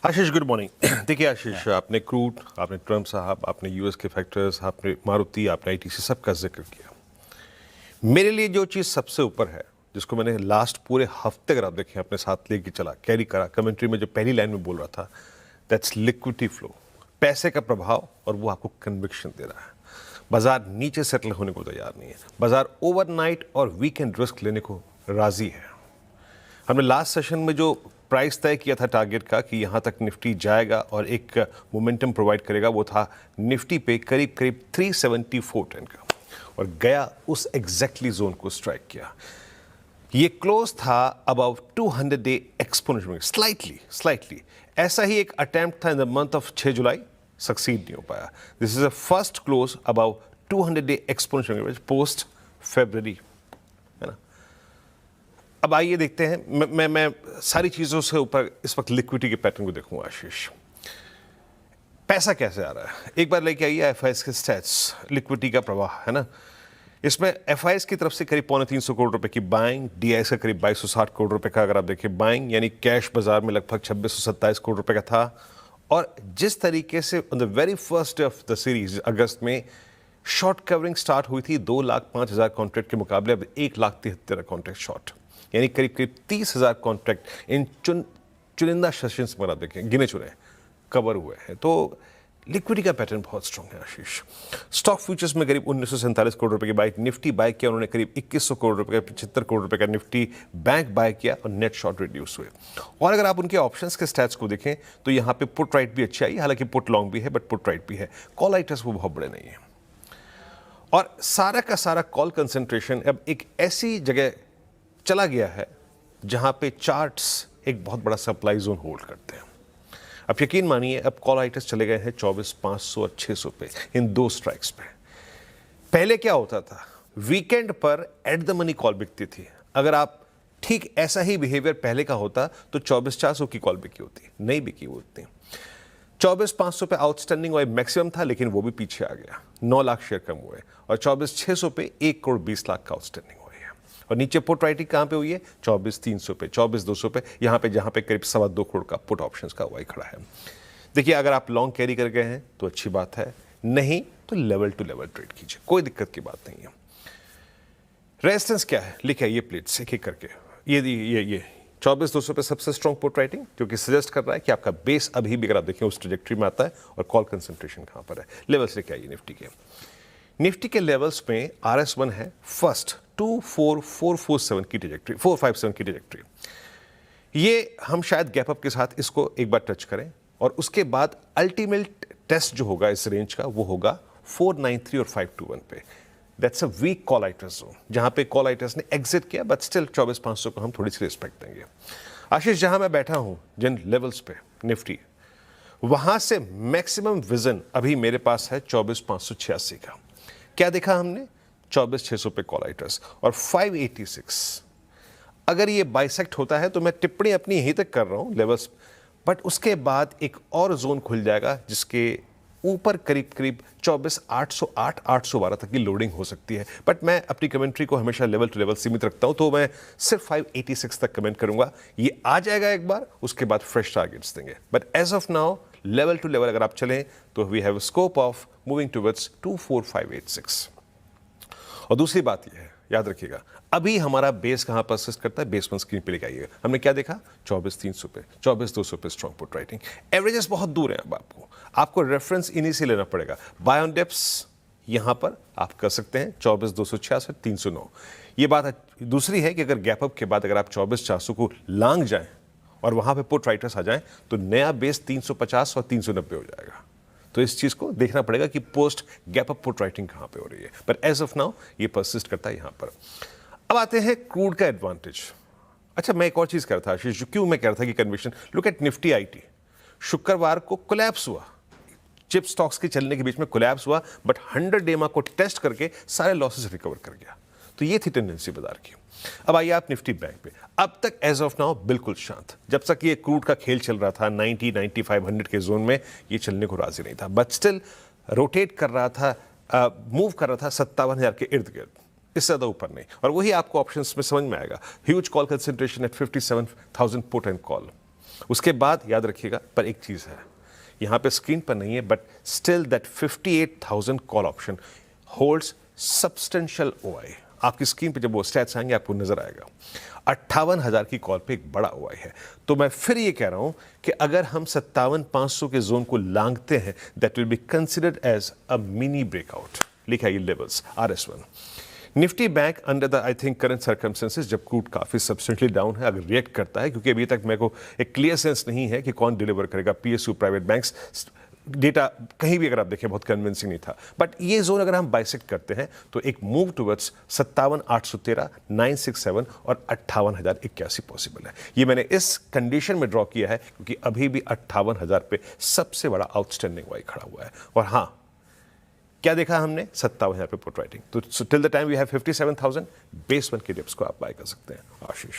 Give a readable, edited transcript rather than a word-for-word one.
आशीष, good morning. देखिए आशीष, आपने crude, आपने ट्रम्प साहब, आपने यूएस के फैक्टर्स, आपने मारुति, आपने आईटीसी, सबका जिक्र किया। मेरे लिए जो चीज़ सबसे ऊपर है, जिसको मैंने लास्ट पूरे हफ्ते अगर आप देखें अपने साथ लेके चला, कैरी करा, कमेंट्री में जो पहली लाइन में बोल रहा था, दैट्स लिक्विडिटी फ्लो, पैसे का प्रभाव, और वो आपको कन्विक्शन दे रहा है। बाजार नीचे सेटल होने को तैयार नहीं है, बाजार ओवरनाइट और वीकेंड रिस्क लेने को राजी है। हमने लास्ट सेशन में जो प्राइस तय किया था टारगेट का कि यहाँ तक निफ्टी जाएगा और एक मोमेंटम प्रोवाइड करेगा, वो था निफ्टी पे करीब करीब 374 टन का, और गया उस एग्जैक्टली जोन को स्ट्राइक किया। ये क्लोज था अबाउ 200 डे एक्सपोनेंशियल, स्लाइटली ऐसा ही एक अटेम्प्ट था in the month of 6 July, succeed नहीं हो पाया। This is a first close above 200 day exponential post February, है ना। अब आइए देखते हैं, मैं सारी चीज़ों से ऊपर इस वक्त लिक्विडिटी के पैटर्न को देखूंगा। आशीष, पैसा कैसे आ रहा है, एक बार लेके आइए एफआईएस के स्टैट्स, लिक्विडिटी का प्रवाह, है ना। इसमें एफआईएस की तरफ से करीब 325 करोड़ रुपए की बाइंग, डीआईएस का करीब 2260 करोड़ रुपए का, अगर आप देखिए बाइंग, यानी कैश बाजार में लगभग 2627 करोड़ रुपए का था। और जिस तरीके से on the very first day of the series अगस्त में शॉर्ट कवरिंग स्टार्ट हुई थी 2,05,000 कॉन्ट्रैक्ट के मुकाबले अब 1,73,000 कॉन्ट्रैक्ट शॉर्ट, यानी करीब करीब 30,000 कॉन्ट्रैक्ट इन चुनिंदा सेशंस में आप देखें, गिने चुने कवर हुए हैं। तो लिक्विडिटी का पैटर्न बहुत स्ट्रॉन्ग है आशीष। स्टॉक फ्यूचर्स में करीब 1947 करोड़ रुपए की बाइक, निफ्टी बाय किया उन्होंने करीब 2100 करोड़ रुपए का, 75 करोड़ रुपए का निफ्टी बैंक बाय किया और नेट शॉर्ट रिड्यूस हुए। और अगर आप उनके ऑप्शंस के स्टैट्स को देखें तो यहाँ पे पुट राइट भी अच्छी आई, हालांकि पुट लॉन्ग भी है बट पुट राइट भी है। कॉल राइटर्स वो बहुत बड़े नहीं है, और सारा का सारा कॉल कंसेंट्रेशन अब एक ऐसी जगह चला गया है जहां पे चार्ट्स एक बहुत बड़ा सप्लाई जोन होल्ड करते हैं। अब यकीन मानिए, अब कॉल राइटर्स चले गए हैं 24,500 और 600 पे, इन दो स्ट्राइक्स पे। पहले क्या होता था, वीकेंड पर एट द मनी कॉल बिकती थी। अगर आप ठीक ऐसा ही बिहेवियर पहले का होता तो 24,400 की कॉल बिकी होती, नहीं बिकी होती। 24,500 पे आउटस्टैंडिंग और मैक्सिमम था, लेकिन वो भी पीछे आ गया, 9 लाख शेयर कम हुए, और 24,600 पे 1 करोड़ 20 लाख का आउटस्टैंडिंग हुई है। और नीचे पुट राइटिंग कहां पे हुई है, 24,300 पे, 24,200 पे, यहां पे जहां पे करीब 2.25 करोड़ का पुट ऑप्शंस का वाई खड़ा है। देखिए, अगर आप लॉन्ग कैरी कर गए हैं तो अच्छी बात है, नहीं तो लेवल टू लेवल ट्रेड कीजिए, कोई दिक्कत की बात नहीं है। रेजिस्टेंस क्या है, लिखे ये प्लेट्स एक एक करके, ये 24,200 पे सबसे स्ट्रॉन्ग पुट राइटिंग, क्योंकि सजेस्ट कर रहा है कि आपका बेस अभी भी अगर आप देखें उस ट्रेजेक्ट्री में आता है, और कॉल कंसंट्रेशन कहां पर है। लेवल्स लेके आइए निफ्टी के लेवल्स में RS1 है फर्स्ट 24,447 की ट्रेजेक्ट्री, 457 की ट्रेजेक्ट्री। ये हम शायद गैप अप के साथ इसको एक बार टच करें, और उसके बाद अल्टीमेट टेस्ट जो होगा इस रेंज का वो होगा 493 और 521 पे। That's a weak call writers zone, जहां पे कॉल राइटर्स ने एग्जिट किया, बट स्टिल 24,500 को हम थोड़ी सी रिस्पेक्ट देंगे। आशीष, जहां मैं बैठा हूं जिन लेवल्स पे निफ्टी, वहां से मैक्सिमम विजन अभी मेरे पास है 24,586 का। क्या देखा हमने, 24,600 पे कॉल राइटर्स और 586। अगर ये बाइसेक्ट होता है तो मैं टिप्पणी अपनी यहीं तक कर रहा हूं लेवल्स, बट उसके बाद एक और जोन खुल जाएगा जिसके ऊपर करीब करीब 24,808, 812 तक की लोडिंग हो सकती है। बट मैं अपनी कमेंट्री को हमेशा लेवल टू लेवल सीमित रखता हूं, तो मैं सिर्फ 586 तक कमेंट करूंगा। ये आ जाएगा एक बार, उसके बाद फ्रेश टारगेट्स देंगे। But as of now level to level अगर आप चलें तो we have scope of moving towards 24,586। और दूसरी बात यह है, याद रखिएगा, अभी हमारा बेस कहां परसिस्ट करता है, बेस 1 स्क्रीन पे लेके आइएगा। हमने क्या देखा, 24,300 पे, 24,200 पे स्ट्रॉन्ग पुट राइटिंग। एवरेजेस बहुत दूर है, अब आपको रेफरेंस इन्हीं से लेना पड़ेगा। बाय ऑन डिप्स यहां पर आप कर सकते हैं 24,266, 309। ये बात दूसरी है कि अगर गैप अप के बाद अगर आप 24,400 को लांग जाएं और वहां पे पुट राइटर्स आ जाएं तो नया बेस 350 और 390 हो जाएगा। तो इस चीज को देखना पड़ेगा कि post gap up put writing कहां पे हो रही है, बट एज ऑफ नाउ ये परसिस्ट करता है यहां पर। अब आते हैं क्रूड का एडवांटेज। अच्छा, मैं एक और चीज कह रहा था आशीष, क्यों मैं कह रहा था कि conviction, look at Nifty IT, शुक्रवार को कोलैप्स हुआ, चिप स्टॉक्स के चलने के बीच में कोलैप्स हुआ, बट 100 डेमा को टेस्ट करके सारे लॉसेस रिकवर कर गया। तो ये थी टेंडेंसी बाजार की। अब आइए आप निफ्टी बैंक पे, अब तक एज ऑफ नाउ बिल्कुल शांत। जब तक ये क्रूड का खेल चल रहा था 90, 95, 100 के जोन में, ये चलने को राजी नहीं था, बट स्टिल रोटेट कर रहा था, मूव कर रहा था 57,000 के इर्द गिर्द, इससे ज्यादा ऊपर नहीं। और वही आपको ऑप्शंस में समझ में आएगा, huge call concentration at 57,000 put and call. उसके बाद याद रखिएगा, पर एक चीज़ है, यहाँ पे स्क्रीन पर नहीं है, but still that 58,000 call option holds substantial OI. आपकी स्क्रीन पे जब वो स्टैट्स आएंगे आपको नजर आएगा 58,000 की कॉल पे एक बड़ा ओआई है। तो मैं फिर ये कह रहा हूं कि अगर हम 57,500 के जोन को लांघते हैं, that will be considered as a mini breakout. लिखा ये levels RS1। Nifty bank under the I think current circumstances, जब क्रूड काफी सब्सटेंशियली डाउन है, अगर रिएक्ट करता है, क्योंकि अभी तक मेरे को एक क्लियर सेंस नहीं है कि कौन डिलीवर करेगा। PSU प्राइवेट बैंक्स डेटा कहीं भी अगर आप देखें बहुत कन्विंसिंग नहीं था, बट ये जोन अगर हम बाइसेक्ट करते हैं तो एक मूव टुवर्ड्स 57,813, 967 और 58,081 पॉसिबल है। ये मैंने इस कंडीशन में ड्रॉ किया है क्योंकि अभी भी 58,000 पे सबसे बड़ा आउटस्टैंडिंग वाई खड़ा हुआ है। और हाँ, क्या देखा हमने? 57,000 पे पुट राइटिंग। तो till the time we have 57,000, base 1 के डिप्स को आप बाय कर सकते हैं। आशीष।